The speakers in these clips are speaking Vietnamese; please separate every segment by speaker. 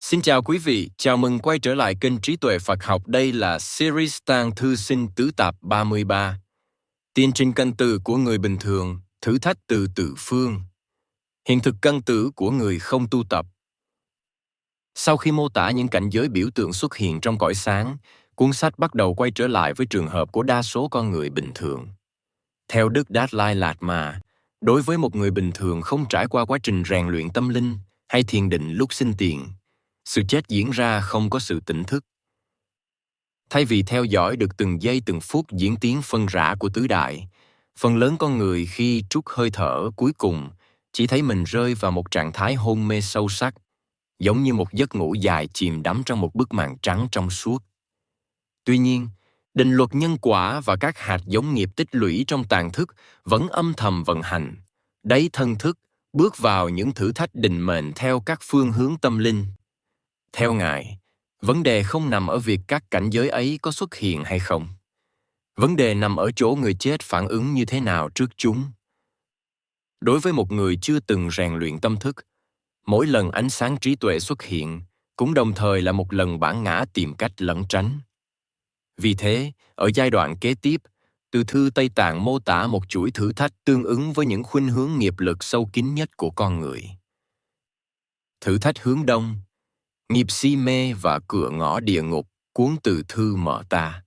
Speaker 1: Xin chào quý vị, chào mừng quay trở lại kênh Trí Tuệ Phật Học. Đây là series Tàng Thư Sinh Tứ Tập 33. Tiên trình căn tử của người bình thường, thử thách từ tự phương. Hiện thực căn tử của người không tu tập. Sau khi mô tả những cảnh giới biểu tượng xuất hiện trong cõi sáng, cuốn sách bắt đầu quay trở lại với trường hợp của đa số con người bình thường. Theo Đức Đạt Lai Lạt Ma, đối với một người bình thường không trải qua quá trình rèn luyện tâm linh hay thiền định lúc sinh tiền, sự chết diễn ra không có sự tỉnh thức. Thay vì theo dõi được từng giây từng phút diễn tiến phân rã của tứ đại, phần lớn con người khi trút hơi thở cuối cùng chỉ thấy mình rơi vào một trạng thái hôn mê sâu sắc, giống như một giấc ngủ dài chìm đắm trong một bức màn trắng trong suốt. Tuy nhiên, định luật nhân quả và các hạt giống nghiệp tích lũy trong tàng thức vẫn âm thầm vận hành, đẩy thân thức bước vào những thử thách định mệnh theo các phương hướng tâm linh. Theo Ngài, vấn đề không nằm ở việc các cảnh giới ấy có xuất hiện hay không. Vấn đề nằm ở chỗ người chết phản ứng như thế nào trước chúng. Đối với một người chưa từng rèn luyện tâm thức, mỗi lần ánh sáng trí tuệ xuất hiện cũng đồng thời là một lần bản ngã tìm cách lẩn tránh. Vì thế, ở giai đoạn kế tiếp, từ thư Tây Tạng mô tả một chuỗi thử thách tương ứng với những khuynh hướng nghiệp lực sâu kín nhất của con người. Thử thách hướng đông, nghiệp si mê và cửa ngõ địa ngục, cuốn từ thư mở ta.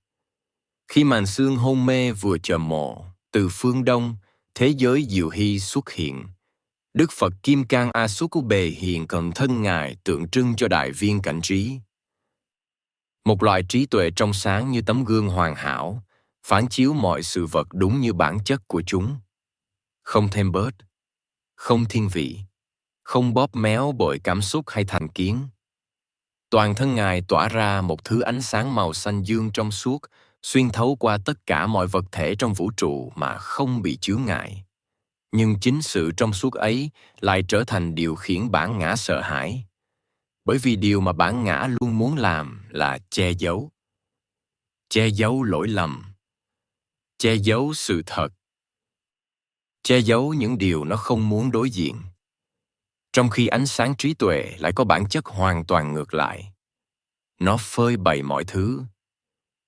Speaker 1: Khi màn sương hôn mê vừa chợm mộ, từ phương đông, thế giới diệu hy xuất hiện. Đức Phật Kim Cang Asukubề hiện cầm thân Ngài tượng trưng cho đại viên cảnh trí. Một loại trí tuệ trong sáng như tấm gương hoàn hảo, phản chiếu mọi sự vật đúng như bản chất của chúng. Không thêm bớt, không thiên vị, không bóp méo bởi cảm xúc hay thành kiến. Toàn thân Ngài tỏa ra một thứ ánh sáng màu xanh dương trong suốt, xuyên thấu qua tất cả mọi vật thể trong vũ trụ mà không bị chướng ngại. Nhưng chính sự trong suốt ấy lại trở thành điều khiển bản ngã sợ hãi. Bởi vì điều mà bản ngã luôn muốn làm là che giấu. Che giấu lỗi lầm. Che giấu sự thật. Che giấu những điều nó không muốn đối diện. Trong khi ánh sáng trí tuệ lại có bản chất hoàn toàn ngược lại. Nó phơi bày mọi thứ,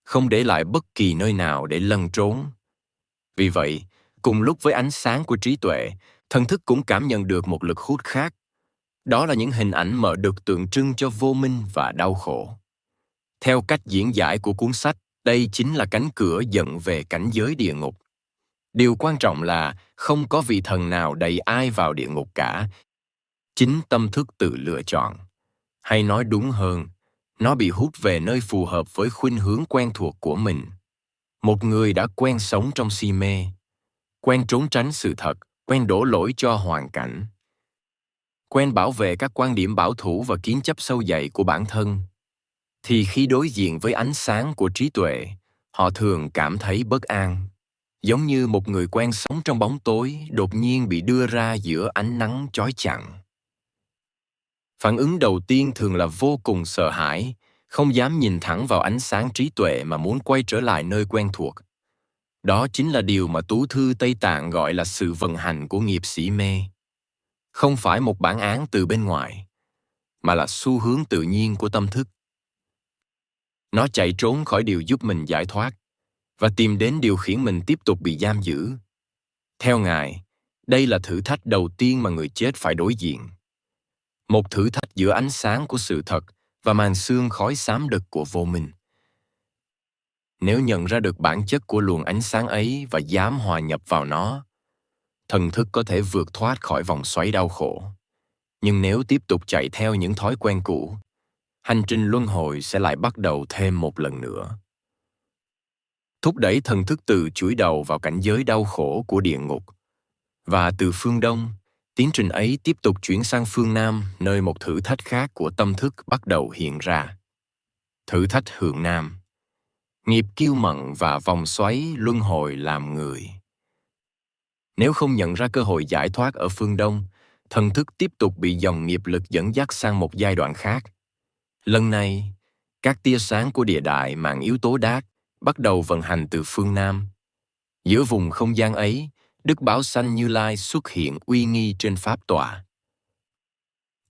Speaker 1: không để lại bất kỳ nơi nào để lẩn trốn. Vì vậy, cùng lúc với ánh sáng của trí tuệ, thần thức cũng cảm nhận được một lực hút khác. Đó là những hình ảnh mở được tượng trưng cho vô minh và đau khổ. Theo cách diễn giải của cuốn sách, đây chính là cánh cửa dẫn về cảnh giới địa ngục. Điều quan trọng là không có vị thần nào đẩy ai vào địa ngục cả. Chính tâm thức tự lựa chọn. Hay nói đúng hơn, nó bị hút về nơi phù hợp với khuynh hướng quen thuộc của mình. Một người đã quen sống trong si mê, quen trốn tránh sự thật, quen đổ lỗi cho hoàn cảnh, quen bảo vệ các quan điểm bảo thủ và kiến chấp sâu dày của bản thân, thì khi đối diện với ánh sáng của trí tuệ, họ thường cảm thấy bất an, giống như một người quen sống trong bóng tối đột nhiên bị đưa ra giữa ánh nắng chói chang. Phản ứng đầu tiên thường là vô cùng sợ hãi, không dám nhìn thẳng vào ánh sáng trí tuệ mà muốn quay trở lại nơi quen thuộc. Đó chính là điều mà tú thư Tây Tạng gọi là sự vận hành của nghiệp sĩ mê. Không phải một bản án từ bên ngoài, mà là xu hướng tự nhiên của tâm thức. Nó chạy trốn khỏi điều giúp mình giải thoát và tìm đến điều khiến mình tiếp tục bị giam giữ. Theo Ngài, đây là thử thách đầu tiên mà người chết phải đối diện. Một thử thách giữa ánh sáng của sự thật và màn sương khói xám đực của vô minh. Nếu nhận ra được bản chất của luồng ánh sáng ấy và dám hòa nhập vào nó, thần thức có thể vượt thoát khỏi vòng xoáy đau khổ. Nhưng nếu tiếp tục chạy theo những thói quen cũ, hành trình luân hồi sẽ lại bắt đầu thêm một lần nữa. Thúc đẩy thần thức từ chuỗi đầu vào cảnh giới đau khổ của địa ngục. Và từ phương Đông, tiến trình ấy tiếp tục chuyển sang phương Nam, nơi một thử thách khác của tâm thức bắt đầu hiện ra. Thử thách hướng Nam. Nghiệp kiêu mận và vòng xoáy luân hồi làm người. Nếu không nhận ra cơ hội giải thoát ở phương Đông, thần thức tiếp tục bị dòng nghiệp lực dẫn dắt sang một giai đoạn khác. Lần này, các tia sáng của địa đại mang yếu tố đát bắt đầu vận hành từ phương Nam. Giữa vùng không gian ấy, Đức Bảo Sanh Như Lai xuất hiện uy nghi trên pháp tọa.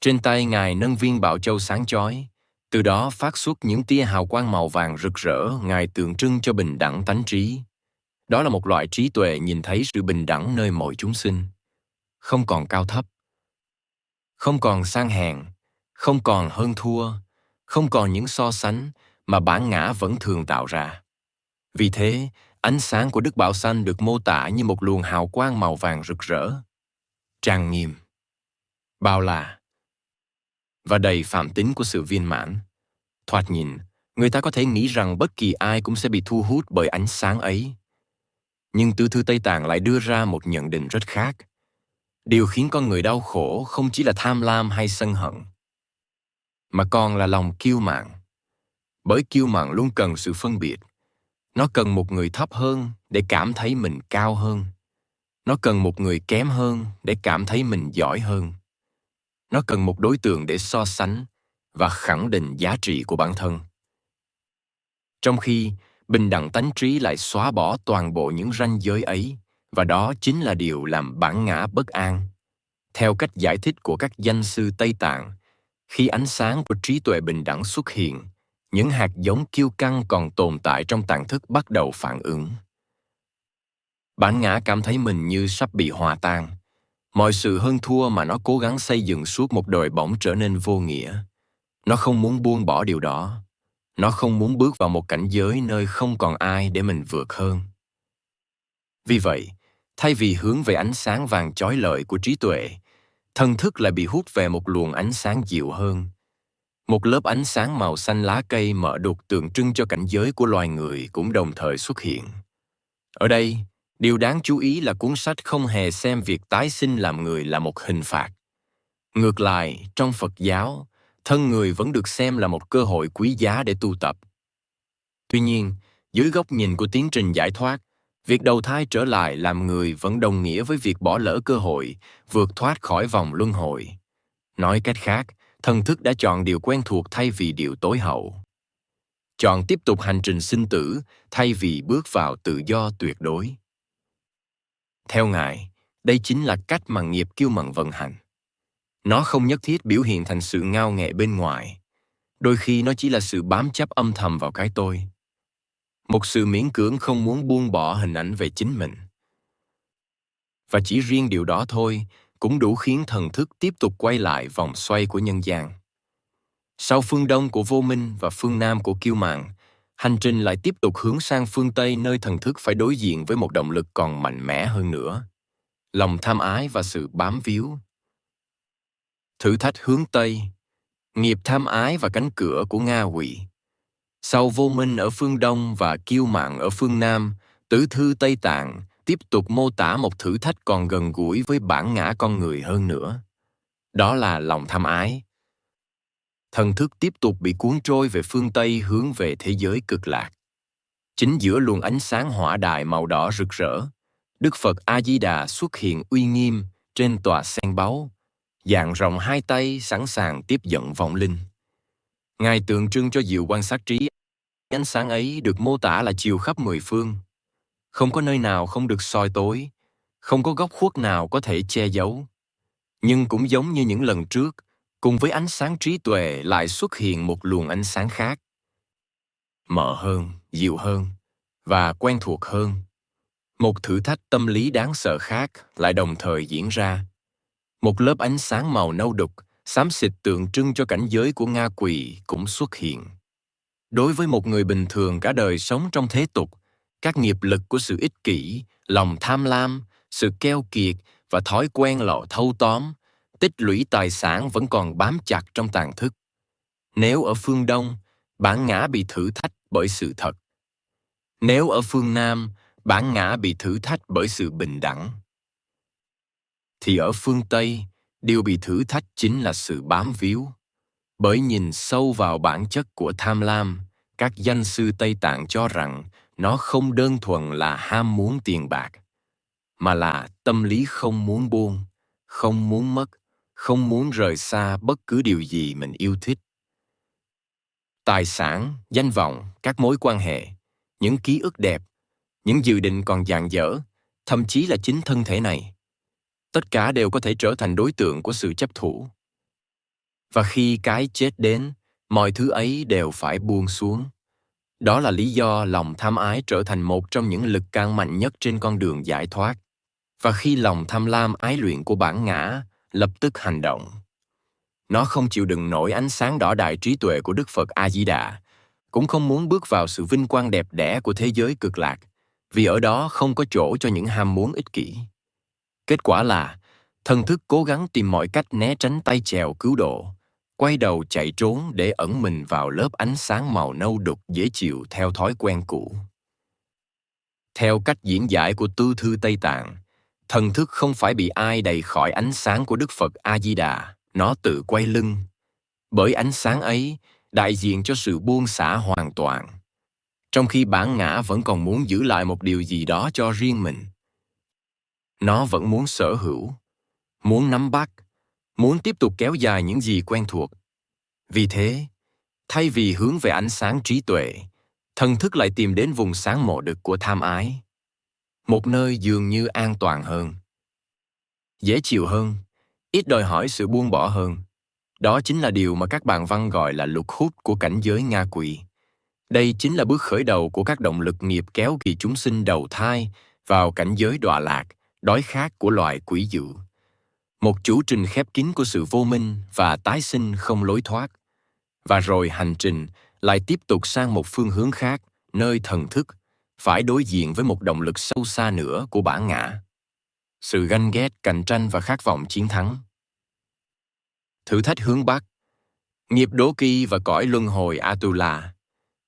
Speaker 1: Trên tay Ngài nâng viên bảo châu sáng chói, từ đó phát xuất những tia hào quang màu vàng rực rỡ. Ngài tượng trưng cho bình đẳng tánh trí. Đó là một loại trí tuệ nhìn thấy sự bình đẳng nơi mọi chúng sinh. Không còn cao thấp, không còn sang hèn, không còn hơn thua, không còn những so sánh mà bản ngã vẫn thường tạo ra. Vì thế, ánh sáng của Đức Bảo Xanh được mô tả như một luồng hào quang màu vàng rực rỡ, trang nghiêm, bao la và đầy phạm tính của sự viên mãn. Thoạt nhìn, người ta có thể nghĩ rằng bất kỳ ai cũng sẽ bị thu hút bởi ánh sáng ấy. Nhưng Tứ thư Tây Tạng lại đưa ra một nhận định rất khác. Điều khiến con người đau khổ không chỉ là tham lam hay sân hận, mà còn là lòng kiêu mạn. Bởi kiêu mạn luôn cần sự phân biệt. Nó cần một người thấp hơn để cảm thấy mình cao hơn. Nó cần một người kém hơn để cảm thấy mình giỏi hơn. Nó cần một đối tượng để so sánh và khẳng định giá trị của bản thân. Trong khi bình đẳng tánh trí lại xóa bỏ toàn bộ những ranh giới ấy, và đó chính là điều làm bản ngã bất an. Theo cách giải thích của các danh sư Tây Tạng, khi ánh sáng của trí tuệ bình đẳng xuất hiện, những hạt giống kiêu căng còn tồn tại trong tàng thức bắt đầu phản ứng. Bản ngã cảm thấy mình như sắp bị hòa tan. Mọi sự hơn thua mà nó cố gắng xây dựng suốt một đời bỗng trở nên vô nghĩa. Nó không muốn buông bỏ điều đó. Nó không muốn bước vào một cảnh giới nơi không còn ai để mình vượt hơn. Vì vậy, thay vì hướng về ánh sáng vàng chói lọi của trí tuệ, thần thức lại bị hút về một luồng ánh sáng dịu hơn. Một lớp ánh sáng màu xanh lá cây mở đục tượng trưng cho cảnh giới của loài người cũng đồng thời xuất hiện. Ở đây, điều đáng chú ý là cuốn sách không hề xem việc tái sinh làm người là một hình phạt. Ngược lại, trong Phật giáo, thân người vẫn được xem là một cơ hội quý giá để tu tập. Tuy nhiên, dưới góc nhìn của tiến trình giải thoát, việc đầu thai trở lại làm người vẫn đồng nghĩa với việc bỏ lỡ cơ hội, vượt thoát khỏi vòng luân hồi. Nói cách khác, thần thức đã chọn điều quen thuộc thay vì điều tối hậu. Chọn tiếp tục hành trình sinh tử thay vì bước vào tự do tuyệt đối. Theo Ngài, đây chính là cách mà nghiệp kiêu mạn vận hành. Nó không nhất thiết biểu hiện thành sự ngao nghệ bên ngoài. Đôi khi nó chỉ là sự bám chấp âm thầm vào cái tôi. Một sự miễn cưỡng không muốn buông bỏ hình ảnh về chính mình. Và chỉ riêng điều đó thôi cũng đủ khiến thần thức tiếp tục quay lại vòng xoay của nhân gian. Sau phương đông của vô minh và phương nam của kiêu mạn, hành trình lại tiếp tục hướng sang phương Tây, nơi thần thức phải đối diện với một động lực còn mạnh mẽ hơn nữa. Lòng tham ái và sự bám víu. Thử thách hướng Tây, nghiệp tham ái và cánh cửa của Nga quỷ. Sau vô minh ở phương Đông và kiêu mạn ở phương Nam, Tứ thư Tây Tạng tiếp tục mô tả một thử thách còn gần gũi với bản ngã con người hơn nữa. Đó là lòng tham ái. Thần thức tiếp tục bị cuốn trôi về phương Tây, hướng về thế giới cực lạc. Chính giữa luồng ánh sáng hỏa đài màu đỏ rực rỡ, Đức Phật A-di-đà xuất hiện uy nghiêm trên tòa sen báu, dang rộng hai tay sẵn sàng tiếp dẫn vong linh. Ngài tượng trưng cho diệu quan sát trí. Ánh sáng ấy được mô tả là chiếu khắp mười phương. Không có nơi nào không được soi tối, không có góc khuất nào có thể che giấu. Nhưng cũng giống như những lần trước, cùng với ánh sáng trí tuệ lại xuất hiện một luồng ánh sáng khác. Mờ hơn, dịu hơn và quen thuộc hơn. Một thử thách tâm lý đáng sợ khác lại đồng thời diễn ra. Một lớp ánh sáng màu nâu đục, xám xịt tượng trưng cho cảnh giới của Nga quỷ cũng xuất hiện. Đối với một người bình thường cả đời sống trong thế tục, các nghiệp lực của sự ích kỷ, lòng tham lam, sự keo kiệt và thói quen lọ thâu tóm, tích lũy tài sản vẫn còn bám chặt trong tàng thức. Nếu ở phương Đông, bản ngã bị thử thách bởi sự thật. Nếu ở phương Nam, bản ngã bị thử thách bởi sự bình đẳng. Thì ở phương Tây, điều bị thử thách chính là sự bám víu. Bởi nhìn sâu vào bản chất của tham lam, các danh sư Tây Tạng cho rằng nó không đơn thuần là ham muốn tiền bạc, mà là tâm lý không muốn buông, không muốn mất, không muốn rời xa bất cứ điều gì mình yêu thích. Tài sản, danh vọng, các mối quan hệ, những ký ức đẹp, những dự định còn dang dở, thậm chí là chính thân thể này. Tất cả đều có thể trở thành đối tượng của sự chấp thủ. Và khi cái chết đến, mọi thứ ấy đều phải buông xuống. Đó là lý do lòng tham ái trở thành một trong những lực cản mạnh nhất trên con đường giải thoát. Và khi lòng tham lam ái luyện của bản ngã lập tức hành động, nó không chịu đựng nổi ánh sáng đỏ đại trí tuệ của Đức Phật A-di-đà, cũng không muốn bước vào sự vinh quang đẹp đẽ của thế giới cực lạc, vì ở đó không có chỗ cho những ham muốn ích kỷ. Kết quả là, thần thức cố gắng tìm mọi cách né tránh tay chèo cứu độ, quay đầu chạy trốn để ẩn mình vào lớp ánh sáng màu nâu đục dễ chịu theo thói quen cũ. Theo cách diễn giải của Tư Thư Tây Tạng, thần thức không phải bị ai đẩy khỏi ánh sáng của Đức Phật A-di-đà, nó tự quay lưng. Bởi ánh sáng ấy đại diện cho sự buông xả hoàn toàn, trong khi bản ngã vẫn còn muốn giữ lại một điều gì đó cho riêng mình. Nó vẫn muốn sở hữu, muốn nắm bắt, muốn tiếp tục kéo dài những gì quen thuộc. Vì thế, thay vì hướng về ánh sáng trí tuệ, thần thức lại tìm đến vùng sáng mộ đực của tham ái. Một nơi dường như an toàn hơn, dễ chịu hơn, ít đòi hỏi sự buông bỏ hơn. Đó chính là điều mà các bàn văn gọi là luật hút của cảnh giới ngạ quỷ. Đây chính là bước khởi đầu của các động lực nghiệp kéo kỳ chúng sinh đầu thai vào cảnh giới đọa lạc, đói khát của loài quỷ dữ. Một chu trình khép kín của sự vô minh và tái sinh không lối thoát. Và rồi hành trình lại tiếp tục sang một phương hướng khác, nơi thần thức phải đối diện với một động lực sâu xa nữa của bản ngã. Sự ganh ghét, cạnh tranh và khát vọng chiến thắng. Thử thách hướng Bắc, nghiệp đố kỳ và cõi luân hồi Atula.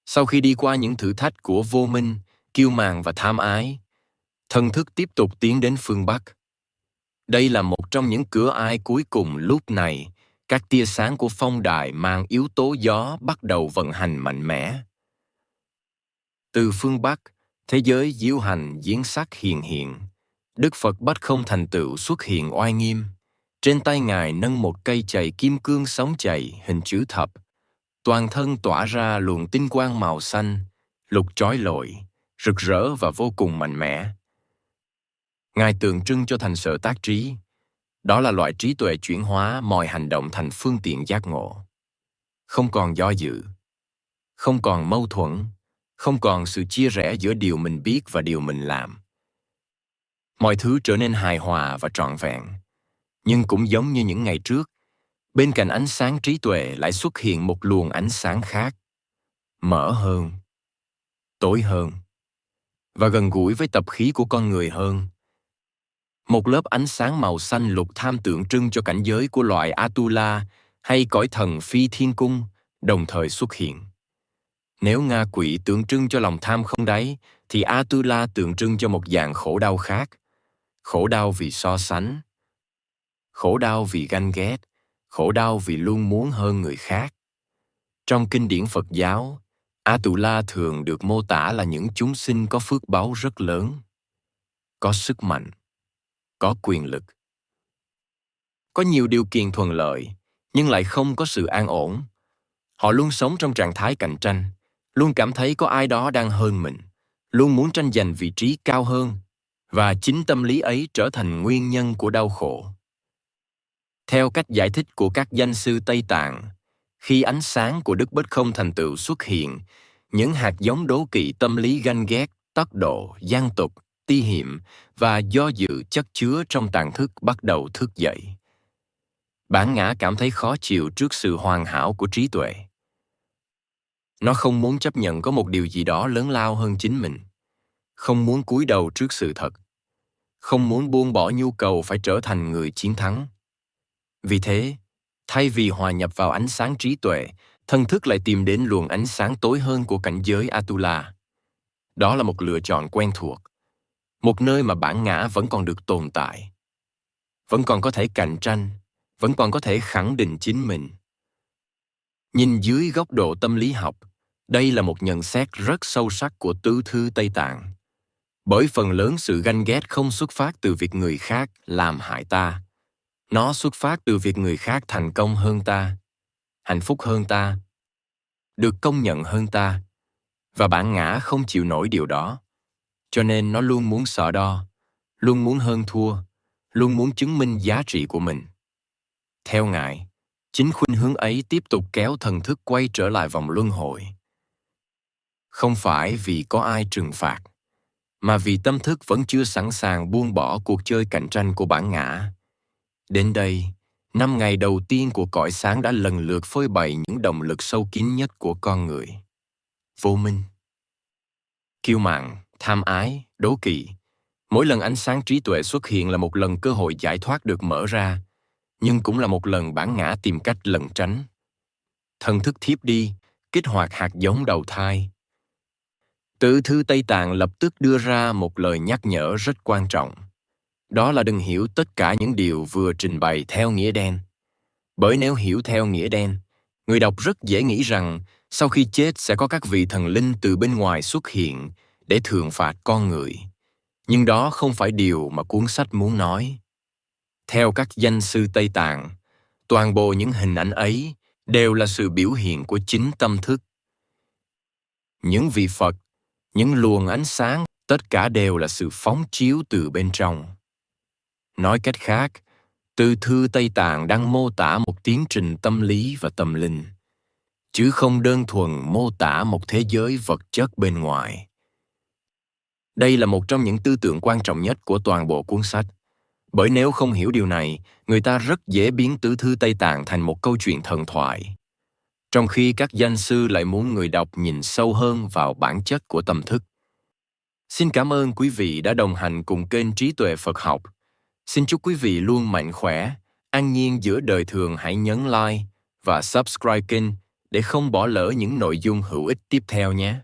Speaker 1: Sau khi đi qua những thử thách của vô minh, kiêu mạn và tham ái, thần thức tiếp tục tiến đến phương Bắc. Đây là một trong những cửa ải cuối cùng. Lúc này, các tia sáng của phong đài mang yếu tố gió bắt đầu vận hành mạnh mẽ. Từ phương Bắc, thế giới diệu hành diễn sắc hiện. Đức Phật Bách Không Thành Tựu xuất hiện oai nghiêm. Trên tay Ngài nâng một cây chày kim cương sống chày hình chữ thập. Toàn thân tỏa ra luồng tinh quang màu xanh, lục chói lọi, rực rỡ và vô cùng mạnh mẽ. Ngài tượng trưng cho thành sở tác trí. Đó là loại trí tuệ chuyển hóa mọi hành động thành phương tiện giác ngộ. Không còn do dự, không còn mâu thuẫn, không còn sự chia rẽ giữa điều mình biết và điều mình làm. Mọi thứ trở nên hài hòa và trọn vẹn. Nhưng cũng giống như những ngày trước, bên cạnh ánh sáng trí tuệ lại xuất hiện một luồng ánh sáng khác, mở hơn, tối hơn, và gần gũi với tập khí của con người hơn. Một lớp ánh sáng màu xanh lục tham tượng trưng cho cảnh giới của loài Atula hay cõi thần phi thiên cung đồng thời xuất hiện. Nếu ngạ quỷ tượng trưng cho lòng tham không đáy, thì Atula tượng trưng cho một dạng khổ đau khác. Khổ đau vì so sánh, khổ đau vì ganh ghét, khổ đau vì luôn muốn hơn người khác. Trong kinh điển Phật giáo, Atula thường được mô tả là những chúng sinh có phước báu rất lớn, có sức mạnh, có quyền lực, có nhiều điều kiện thuận lợi, nhưng lại không có sự an ổn. Họ luôn sống trong trạng thái cạnh tranh, luôn cảm thấy có ai đó đang hơn mình, luôn muốn tranh giành vị trí cao hơn, và chính tâm lý ấy trở thành nguyên nhân của đau khổ. Theo cách giải thích của các danh sư Tây Tạng, khi ánh sáng của Đức Bích Không Thành Tựu xuất hiện, những hạt giống đố kỵ tâm lý ganh ghét, tắc độ, gian tục, ti hiệm và do dự chất chứa trong tàng thức bắt đầu thức dậy. Bản ngã cảm thấy khó chịu trước sự hoàn hảo của trí tuệ. Nó không muốn chấp nhận có một điều gì đó lớn lao hơn chính mình, không muốn cúi đầu trước sự thật, không muốn buông bỏ nhu cầu phải trở thành người chiến thắng. Vì thế, thay vì hòa nhập vào ánh sáng trí tuệ, thần thức lại tìm đến luồng ánh sáng tối hơn của cảnh giới Atula. Đó là một lựa chọn quen thuộc, một nơi mà bản ngã vẫn còn được tồn tại, vẫn còn có thể cạnh tranh, vẫn còn có thể khẳng định chính mình. Nhìn dưới góc độ tâm lý học, đây là một nhận xét rất sâu sắc của Tứ Thư Tây Tạng. Bởi phần lớn sự ganh ghét không xuất phát từ việc người khác làm hại ta. Nó xuất phát từ việc người khác thành công hơn ta, hạnh phúc hơn ta, được công nhận hơn ta, và bản ngã không chịu nổi điều đó. Cho nên nó luôn muốn so đo, luôn muốn hơn thua, luôn muốn chứng minh giá trị của mình. Theo Ngài, Chính khuynh hướng ấy tiếp tục kéo thần thức quay trở lại vòng luân hồi. Không phải vì có ai trừng phạt, mà vì tâm thức vẫn chưa sẵn sàng buông bỏ cuộc chơi cạnh tranh của bản ngã. Đến đây, 5 ngày đầu tiên của cõi sáng đã lần lượt phơi bày những động lực sâu kín nhất của con người. Vô minh, kiêu mạn, tham ái, đố kỵ. Mỗi lần ánh sáng trí tuệ xuất hiện là một lần cơ hội giải thoát được mở ra, nhưng cũng là một lần bản ngã tìm cách lẩn tránh. Thần thức thiếp đi, kích hoạt hạt giống đầu thai. Tự thư Tây Tạng lập tức đưa ra một lời nhắc nhở rất quan trọng. Đó là đừng hiểu tất cả những điều vừa trình bày theo nghĩa đen. Bởi nếu hiểu theo nghĩa đen, người đọc rất dễ nghĩ rằng sau khi chết sẽ có các vị thần linh từ bên ngoài xuất hiện để thưởng phạt con người. Nhưng đó không phải điều mà cuốn sách muốn nói. Theo các danh sư Tây Tạng, toàn bộ những hình ảnh ấy đều là sự biểu hiện của chính tâm thức. Những vị Phật, những luồng ánh sáng, tất cả đều là sự phóng chiếu từ bên trong. Nói cách khác, từ thư Tây Tạng đang mô tả một tiến trình tâm lý và tâm linh, chứ không đơn thuần mô tả một thế giới vật chất bên ngoài. Đây là một trong những tư tưởng quan trọng nhất của toàn bộ cuốn sách. Bởi nếu không hiểu điều này, người ta rất dễ biến tứ thư Tây Tạng thành một câu chuyện thần thoại. Trong khi các danh sư lại muốn người đọc nhìn sâu hơn vào bản chất của tâm thức. Xin cảm ơn quý vị đã đồng hành cùng kênh Trí Tuệ Phật Học. Xin chúc quý vị luôn mạnh khỏe, an nhiên giữa đời thường. Hãy nhấn like và subscribe kênh để không bỏ lỡ những nội dung hữu ích tiếp theo nhé.